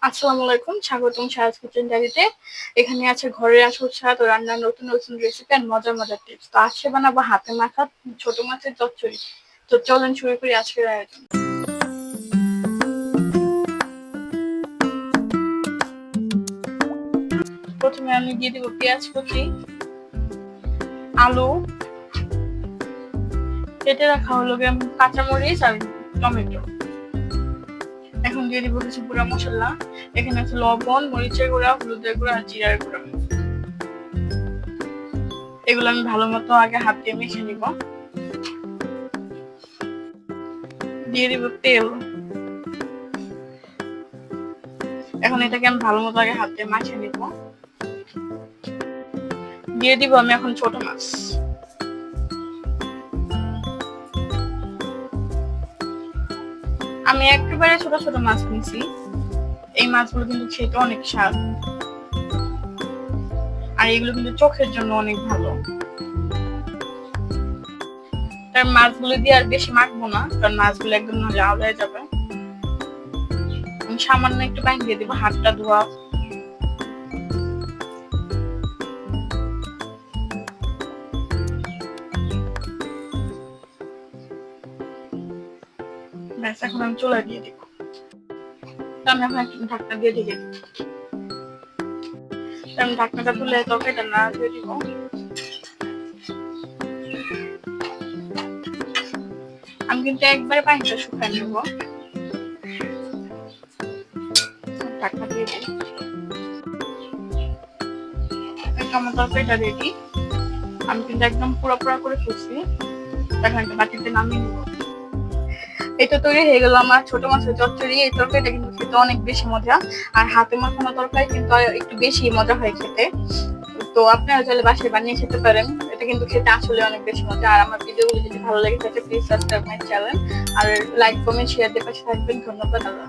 আসসালামু আলাইকুম, স্বাগতম সারাজ কিচেন ডায়েরিতে। এখানে আছে ঘরের আসল স্বাদ ও রান্নার নতুন নতুন রেসিপি আর মজার মজার টিপস। তো আজকে বানাবো হাতে মাখা ছোট মাছের চচ্চড়ি। তো চলেন শুরু করি আজকের আয়োজন। প্রথমে আমি দিয়ে দিব পেঁয়াজ কুচি, আলু কেটে রাখা হলো কাঁচামরিচ আর টমেটো। এখন দিয়ে দিব কিছু গুঁড়া মশলা। এখানে আছে লবণ, মরিচের গুঁড়া, হলুদের গুঁড়া আর জিরার গুঁড়া। এগুলো আমি ভালো মতো আগে হাত দিয়ে মিশিয়ে নিব। দিয়ে দিব তেল। এখন এটাকে আমি ভালো মতো আগে হাত দিয়ে মাখিয়ে নিব। দিয়ে দিব আমি এখন ছোট মাছ। আমি একেবারে ছোট ছোট মাছ নিয়েছি। এই মাছগুলো কিন্তু খেতে অনেক স্বাদ, আর এগুলো কিন্তু চোখের জন্য অনেক ভালো। তার মাছগুলো দিয়ে আর বেশি মাখবো না, কারণ মাছগুলো একদম লাল হয়ে যাবে। আমি সামান্য একটু পানি দিয়ে দিব, হাতটা ধোয়া। ব্যাস, এখন আমি চুলা দিয়ে দিব। আমি এখন একটু ঢাকনা দিয়ে ঢেকে দিব। আমি ঢাকনাটা তুলে তরকারিটা নাড়া দিয়ে দিব। আমি কিন্তু একবারে পানিটা শুকায় নেব। ঢাকনা দিয়ে দিই। আমার তরকারিটা রেডি। আমি কিন্তু একদম পুরো করে ফুটছি। এখন একটা বাটিতে নামিয়ে নিব। এটা তৈরি হয়ে গেল আমার ছোট মাছের চচ্চড়ি। এই তরকারিটা কিন্তু খেতে অনেক বেশি মজা, আর হাতে মাখানো তরকারি কিন্তু একটু বেশি মজা হয় খেতে। তো আপনারা চাইলে বাসায় বানিয়ে খেতে পারেন। এটা কিন্তু খেতে আসলে অনেক বেশি মজা। আর আমার ভিডিওগুলো যদি ভালো লেগে থাকে প্লিজ সাবস্ক্রাইব মাই চ্যানেল, আর লাইক কমেন্ট শেয়ার দিয়ে পাশে থাকবেন। ধন্যবাদ। আল্লাহ।